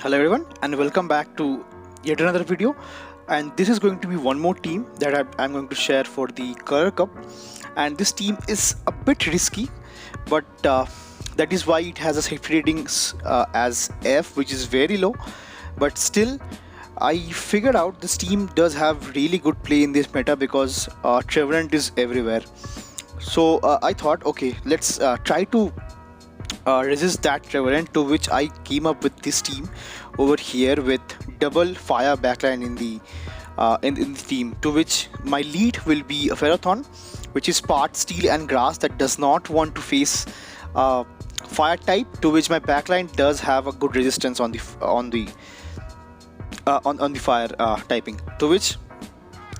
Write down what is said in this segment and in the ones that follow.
Hello everyone and welcome back to yet another video, and this is going to be one more team that I'm going to share for the Color Cup. And this team is a bit risky, but that is why it has a safety ratings as F, which is very low. But still, I figured out this team does have really good play in this meta because Trevenant is everywhere. So I thought, okay, let's try to resist that Trevenant, to which I came up with this team over here with double fire backline in the team, to which my lead will be a Ferrothorn, which is part steel and grass that does not want to face fire type, to which my backline does have a good resistance on the fire typing, to which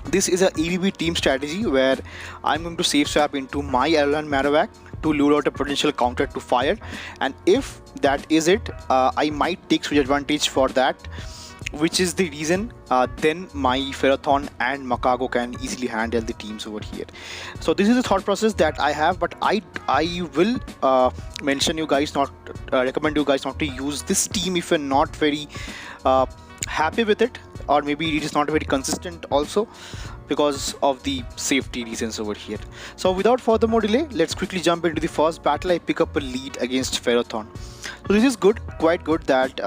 this is a EVP team strategy where I'm going to safe swap into my alolanmarowak to lure out a potential counter to fire, and if that is it, I might take switch advantage for that, which is the reason then my Ferrothorn and Magcargo can easily handle the teams over here. So this is the thought process that I have, but I will recommend you guys not to use this team if you're not very happy with it, or maybe it is not very consistent also because of the safety reasons over here. So without further more delay, let's quickly jump into the first battle. I pick up a lead against Ferrothorn. So this is good, quite good that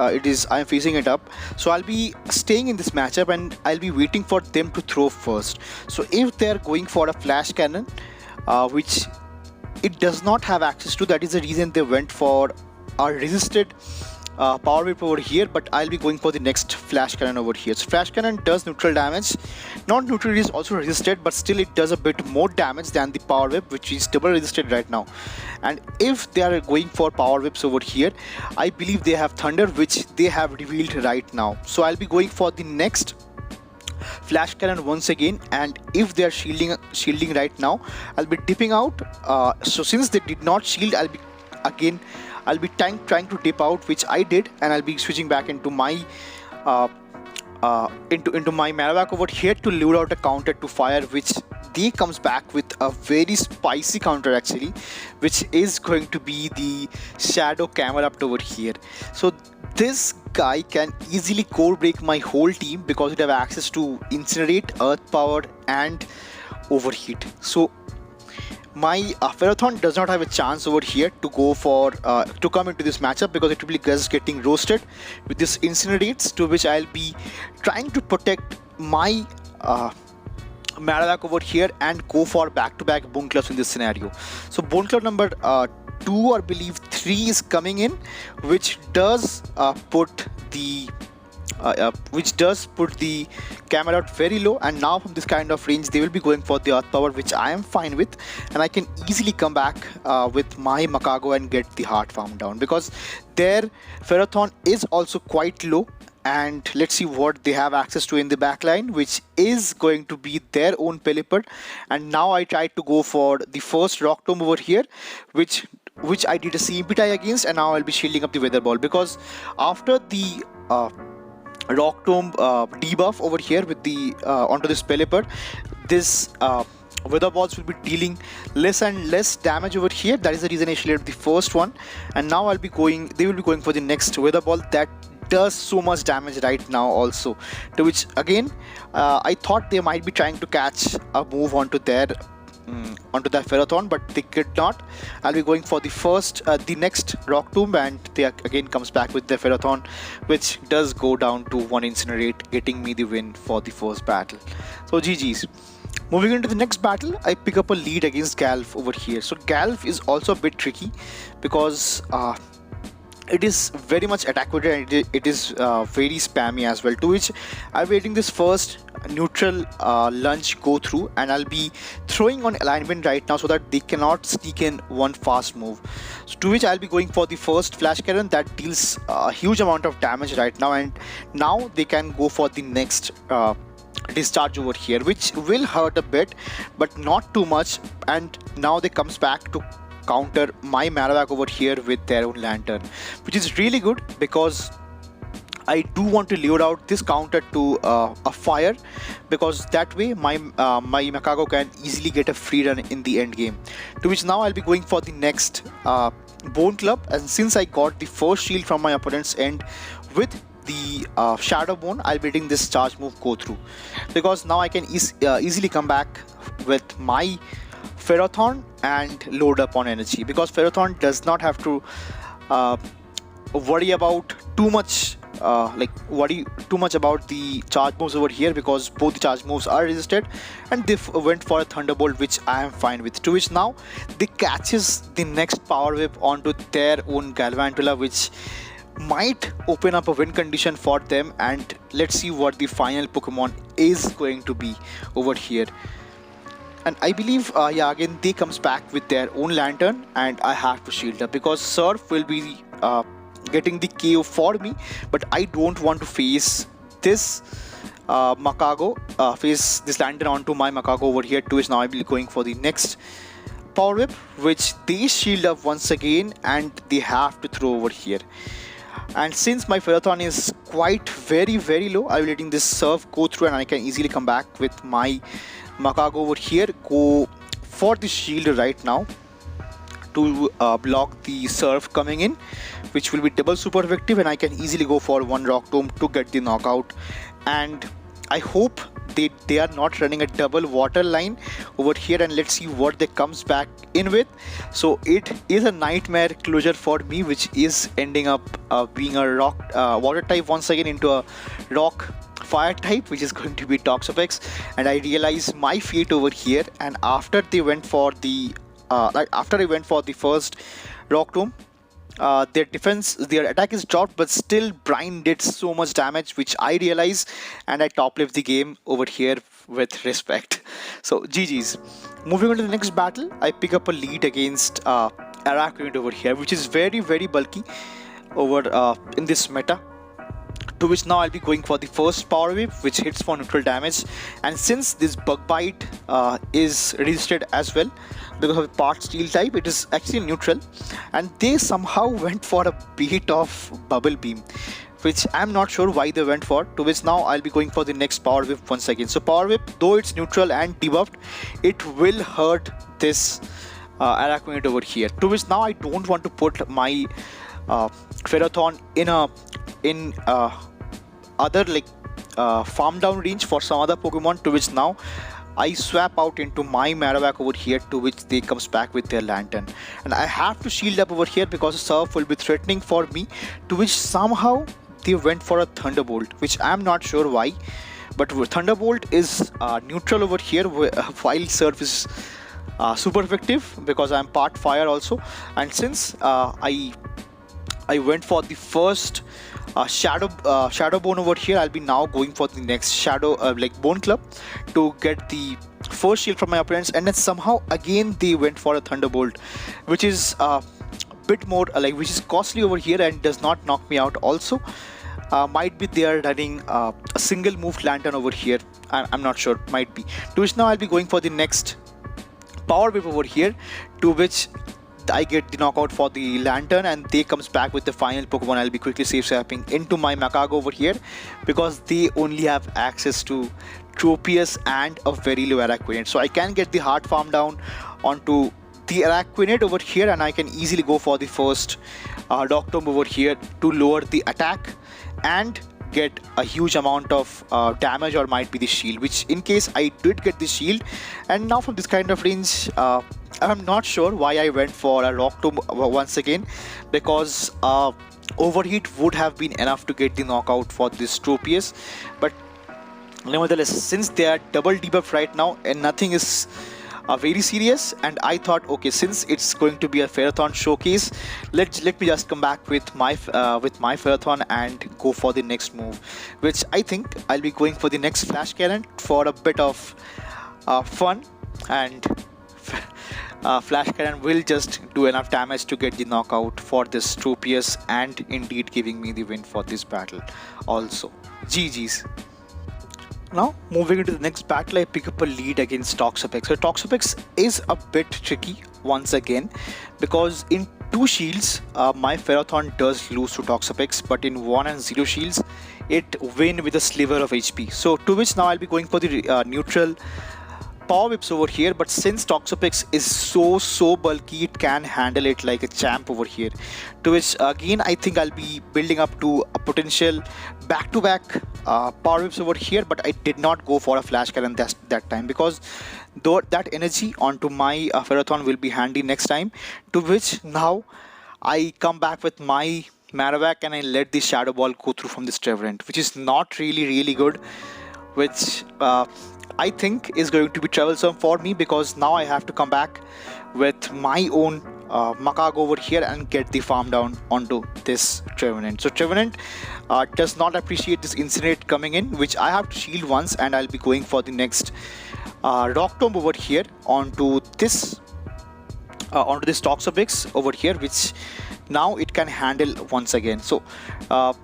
I'm facing it up. So I'll be staying in this matchup and I'll be waiting for them to throw first. So if they're going for a flash cannon, which it does not have access to, that is the reason they went for a resisted power whip over here, but I'll be going for the next flash cannon over here. So flash cannon does neutral damage, not neutral, it is also resisted, but still it does a bit more damage than the power whip, which is double resisted right now. And if they are going for power whips over here, I believe they have thunder, which they have revealed right now. So I'll be going for the next flash cannon once again, and if they are shielding right now, I'll be dipping out. So since they did not shield, I'll be trying to dip out, which I did, and I'll be switching back into my into my Marowak over here to lure out a counter to fire, which they comes back with a very spicy counter actually, which is going to be the Shadow Camerupt over here. So this guy can easily core break my whole team because it have access to Incinerate, Earth Power, and Overheat. So my Ferrothorn does not have a chance over here to go for to come into this matchup because it will be just getting roasted with this Incinerates, to which I'll be trying to protect my Marowak over here and go for back-to-back Bone Clubs in this scenario. So Bone Club number 2 or believe 3 is coming in, which does put the camera out very low, and now from this kind of range they will be going for the Earth Power, which I am fine with, and I can easily come back with my Magcargo and get the Heart Farm down because their Ferrothorn is also quite low. And let's see what they have access to in the backline, which is going to be their own Pelipper. And now I tried to go for the first Rock Tomb over here, which I did a CMP tie against, and now I'll be shielding up the Weather Ball because after the Rock Tomb debuff over here with the onto this Pelipper, this Weather Balls will be dealing less and less damage over here. That is the reason I shielded the first one, and now they will be going for the next Weather Ball that does so much damage right now also, to which again I thought they might be trying to catch a move onto that Ferrothorn, but they could not. I'll be going for the next Rock Tomb, and they again comes back with the Ferrothorn, which does go down to 1 Incinerate, getting me the win for the first battle. So GG's. Moving into the next battle, I pick up a lead against Galv over here. So Galv is also a bit tricky because it is very much attack weighted, and it is very spammy as well, to which I'm waiting this first neutral lunge go through, and I'll be throwing on alignment right now so that they cannot sneak in one fast move. So to which I'll be going for the first flash cannon that deals a huge amount of damage right now, and now they can go for the next discharge over here, which will hurt a bit but not too much. And now they comes back to counter my Marowak over here with their own Lantern, which is really good because I do want to lure out this counter to a fire, because that way my Magcargo can easily get a free run in the end game. To which now I'll be going for the next Bone Club, and since I got the first shield from my opponent's end with the Shadow Bone, I'll be letting this charge move go through, because now I can easily come back with my Ferrothorn and load up on energy, because Ferrothorn does not have to worry about too much about the charge moves over here, because both the charge moves are resisted, and they went for a Thunderbolt, which I am fine with. To which now they catches the next Power Whip onto their own Galvantula, which might open up a win condition for them, and let's see what the final Pokemon is going to be over here. And I believe yeah, again they comes back with their own Lantern, and I have to shield up because Surf will be getting the KO for me, but I don't want to face this Magcargo, face this Lantern onto my Magcargo over here. To which now I will be going for the next Power Whip, which they shield up once again, and they have to throw over here. And since my Ferrothorn is quite very low, I will letting this Surf go through, and I can easily come back with my Magcargo over here, go for the shield right now to block the Surf coming in, which will be double super effective, and I can easily go for one Rock Tomb to get the knockout. And I hope they are not running a double water line over here, and let's see what they comes back in with. So it is a nightmare closure for me, which is ending up being a rock water type once again into a rock fire type, which is going to be Toxapex. And I realize my fate over here, and after they went for the after I went for the first Rock Tomb, their attack is dropped, but still Brian did so much damage, which I realize, and I top lived the game over here with respect. So GG's. Moving on to the next battle, I pick up a lead against Araquanid over here, which is very bulky over in this meta. To which now I'll be going for the first Power Whip, which hits for neutral damage. And since this Bug Bite is resisted as well because of part Steel type, it is actually neutral, and they somehow went for a bait of Bubble Beam, which I'm not sure why they went for. To which now I'll be going for the next Power Whip once again. So Power Whip, though it's neutral and debuffed, it will hurt this Araquanid over here. To which now I don't want to put my Ferrothorn in other farm down range for some other Pokemon. To which now I swap out into my Marowak over here, to which they comes back with their Lantern, and I have to shield up over here because Surf will be threatening for me. To which somehow they went for a Thunderbolt, which I'm not sure why, but Thunderbolt is neutral over here, while Surf is super effective because I'm part fire also. And since I went for the first Shadow Bone over here, I'll be now going for the next Shadow Bone Club to get the first shield from my opponents. And then somehow again they went for a Thunderbolt, which is a bit more which is costly over here and does not knock me out also. Might be they are running a single move Lantern over here, I'm not sure, might be. To which now I'll be going for the next Power Whip over here, to which I get the knockout for the Lantern, and they comes back with the final Pokemon. I'll be quickly safe swapping into my Magcargo over here because they only have access to Tropius and a very low Araquanid. So I can get the hard farm down onto the Araquanid over here, and I can easily go for the first Rock Tomb over here to lower the attack and get a huge amount of damage, or might be the shield, which in case I did get the shield. And now from this kind of range, I'm not sure why I went for a Rock Tomb once again, because Overheat would have been enough to get the knockout for this Tropius. But nevertheless, since they are double debuffed right now and nothing is very serious, and I thought, okay, since it's going to be a Ferrothorn showcase, let me just come back with my Ferrothorn and go for the next move, which I think I'll be going for the next Flash Cannon for a bit of fun. And Flash Cannon will just do enough damage to get the knockout for this Tropius, and indeed giving me the win for this battle also. GG's. Now moving into the next battle, I pick up a lead against Toxapex. So Toxapex is a bit tricky once again, because in 2 shields my Ferrothorn does lose to Toxapex, but in 1 and 0 shields it win with a sliver of HP. So to which now I'll be going for the neutral power whips over here, but since Toxapex is so bulky, it can handle it like a champ over here. To which again, I think I'll be building up to a potential back-to-back power whips over here, but I did not go for a flash cannon that time, because though that energy onto my Ferrothorn will be handy next time. To which now I come back with my Marowak and I let the Shadow Ball go through from this Trevenant, which is not really good, which I think is going to be troublesome for me, because now I have to come back with my own Magcargo over here and get the farm down onto this Trevenant. So Trevenant does not appreciate this Incinerate coming in, which I have to shield once, and I'll be going for the next Rock Tomb over here onto this Toxapex over here, which now it can handle once again. So I'll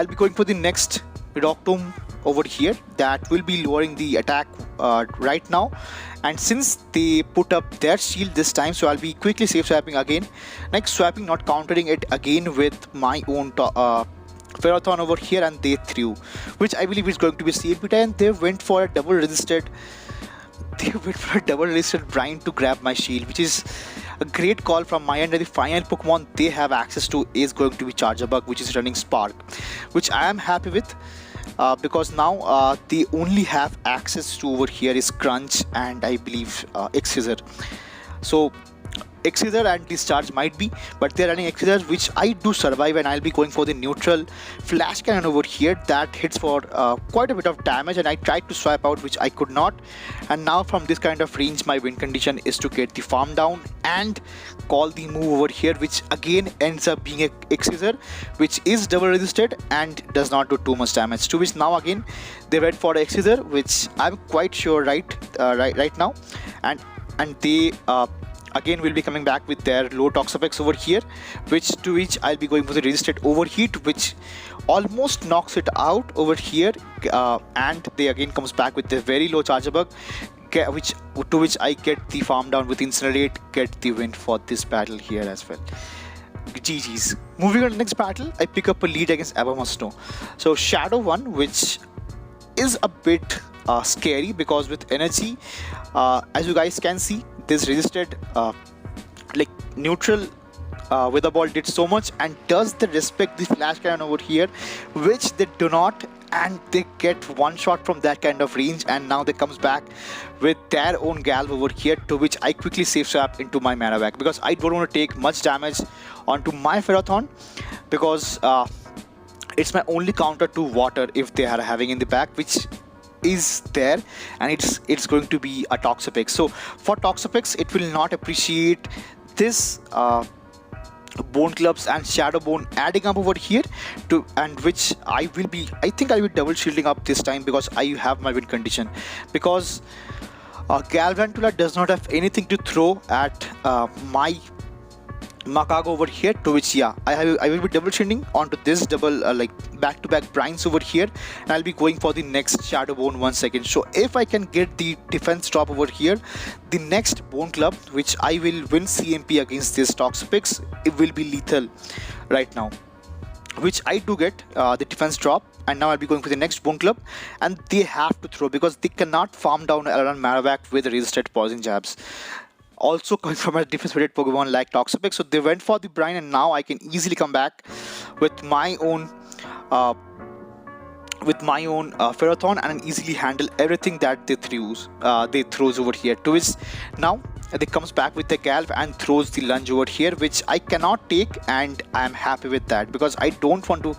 be going for the next Rock Tomb over here that will be lowering the attack right now, and since they put up their shield this time, so I'll be quickly safe swapping again, like swapping, not countering it again with my own Ferrothorn over here, and they threw, which I believe is going to be CMP, and they went for a double resisted Brine to grab my shield, which is a great call from my end. And the final Pokemon they have access to is going to be Charjabug, which is running Spark, which I am happy with. Because now they only have access to over here is Crunch and I believe X-Scissor. So X-Scissor and Discharge might be, but they're running X-Scissor, which I do survive, and I'll be going for the neutral Flash Cannon over here that hits for quite a bit of damage, and I tried to swipe out, which I could not. And now from this kind of range, my win condition is to get the farm down and call the move over here, which again ends up being a X-Scissor, which is double resisted and does not do too much damage. To which now again they went for X-Scissor, which I'm quite sure right now, and they again will be coming back with their low Toxapex over here, which I'll be going for the resisted Overheat, which almost knocks it out over here, and they again comes back with the very low Charjabug, to which I get the farm down with Incinerate, get the win for this battle here as well. GG's. Moving on to the next battle, I pick up a lead against Abomasnow. So Shadow 1, which is a bit scary, because with energy, as you guys can see, this resisted like neutral Wither Ball did so much, and does they respect the Flash Cannon over here, which they do not, and they get one shot from that kind of range, and now they comes back with their own Galv over here, to which I quickly safe swap into my Marowak, because I don't want to take much damage onto my Ferrothorn, because it's my only counter to water if they are having in the back, which is there, and it's going to be a Toxapex. So for Toxapex, it will not appreciate this Bone Clubs and Shadow Bone adding up over here, and which I think I will double shielding up this time, because I have my win condition, because Galvantula does not have anything to throw at my Magcargo over here, to which I will be double shielding onto this double like back-to-back Brines over here, and I'll be going for the next Shadow Bone once again. So if I can get the defense drop over here, the next Bone Club, which I will win CMP against this Toxapex, it will be lethal right now, which I do get the defense drop. And now I'll be going for the next Bone Club, and they have to throw, because they cannot farm down alolanmarowak with resisted poison jabs, also coming from a defense weighted Pokemon like Toxapex. So they went for the Brine, and now I can easily come back with my own Ferrothorn and easily handle everything that they throws over here. To which now they comes back with the Galv and throws the lunge over here, which I cannot take, and I am happy with that, because I don't want to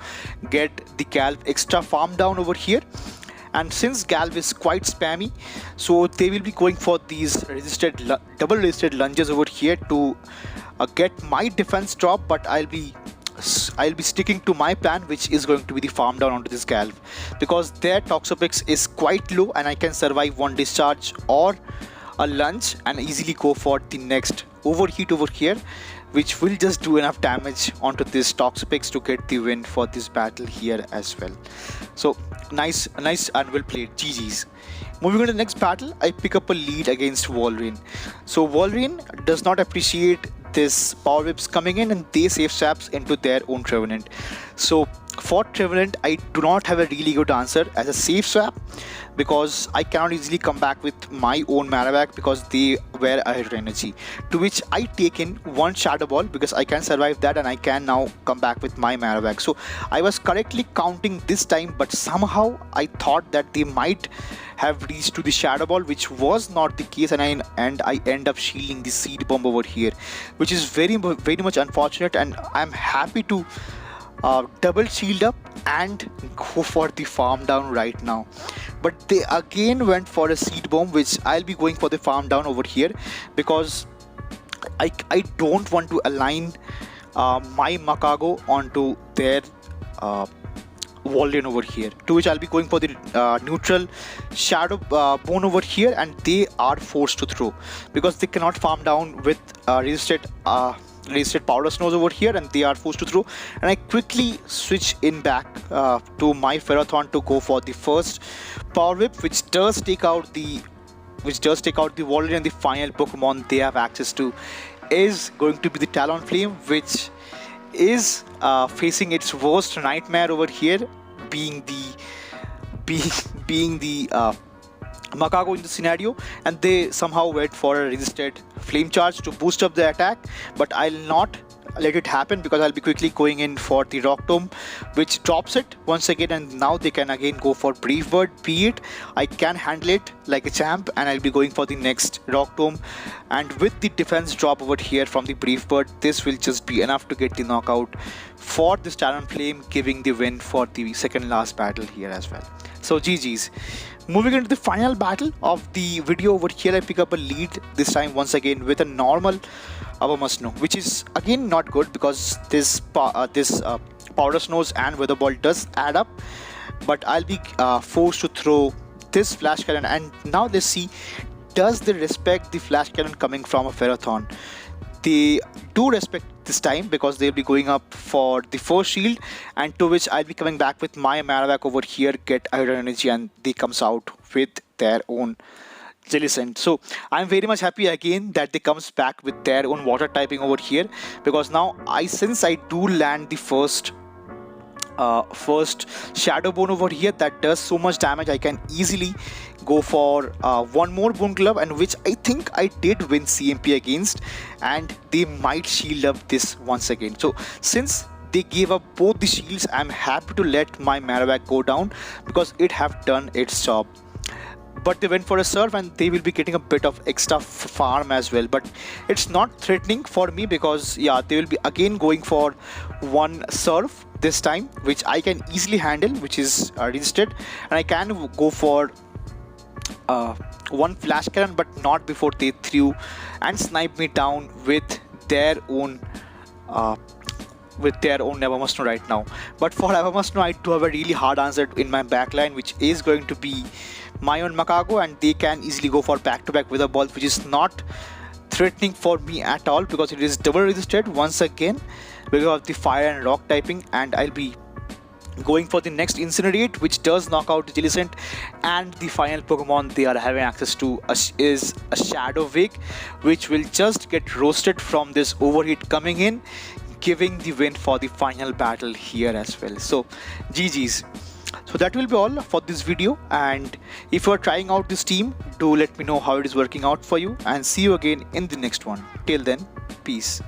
get the Galv extra farm down over here. And since Galv is quite spammy, so they will be going for these double resisted lunges over here to get my defense drop, but I'll be sticking to my plan, which is going to be the farm down onto this Galv, because their Toxapex is quite low, and I can survive one discharge or a lunge and easily go for the next Overheat over here, which will just do enough damage onto this Toxapex to get the win for this battle here as well. So nice and well played. GG's. Moving on to the next battle, I pick up a lead against Walrein. So Walrein does not appreciate this power whips coming in, and they safe swaps into their own Trevenant. So for Trevenant, I do not have a really good answer as a safe swap, because I cannot easily come back with my own Marowak because they were ahead energy. To which I take in one Shadow Ball because I can survive that and I can now come back with my Marowak. So I was correctly counting this time, but somehow I thought that they might have reached to the Shadow Ball, which was not the case, and I end up shielding the Seed Bomb over here, which is very much unfortunate, and I'm happy to double shield up and go for the farm down right now. But they again went for a Seed Bomb, which I'll be going for the farm down over here because I don't want to align my Magcargo onto their Walrein over here, to which I'll be going for the neutral Shadow Bone over here, and they are forced to throw because they cannot farm down with resisted Powder Snows over here, and they are forced to throw. And I quickly switch in back to my Ferrothorn to go for the first Power Whip, which does take out the Walrein, and the final Pokemon they have access to is going to be the Talonflame, which is facing its worst nightmare over here, being the Magcargo in the scenario, and they somehow went for a resisted Flame Charge to boost up the attack, but I'll not let it happen because I'll be quickly going in for the Rock Tomb, which drops it once again, and now they can again go for Brave Bird. Be it, I can handle it like a champ, and I'll be going for the next Rock Tomb, and with the defense drop over here from the Brave Bird, this will just be enough to get the knockout for this Talonflame, giving the win for the second last battle here as well. So GG's. Moving into the final battle of the video over here, I pick up a lead this time once again with a normal Abomasnow, which is again not good because this Powder Snows and Weather Ball does add up, but I'll be forced to throw this Flash Cannon. And now let's see, does they respect the Flash Cannon coming from a Ferrothorn? They do respect this time because they'll be going up for the first shield, and to which I'll be coming back with my Marowak over here, get Iron Energy, and they comes out with their own Jellicent. So I'm very much happy again that they comes back with their own water typing over here, because now since I do land the first Shadow Bone over here that does so much damage, I can easily go for one more Bone Glove, and which I think I did win CMP against, and they might shield up this once again. So since they gave up both the shields, I'm happy to let my Marowak go down because it have done its job. But they went for a Surf, and they will be getting a bit of extra farm as well, but it's not threatening for me because yeah, they will be again going for one Surf this time, which I can easily handle, which is resisted, and I can go for one Flash Cannon, but not before they threw and sniped me down with their own Abomasnow right now. But for Abomasnow, I do have a really hard answer in my backline, which is going to be my own Magcargo, and they can easily go for back-to-back Weather Ball, which is not threatening for me at all because it is double resisted once again because of the fire and rock typing, and I'll be going for the next Incinerate, which does knock out the Jellicent, and the final Pokemon they are having access to is a Shadow Wake, which will just get roasted from this overheat coming in, giving the win for the final battle here as well. So GG's. So that will be all for this video, and if you are trying out this team, do let me know how it is working out for you, and see you again in the next one. Till then, peace.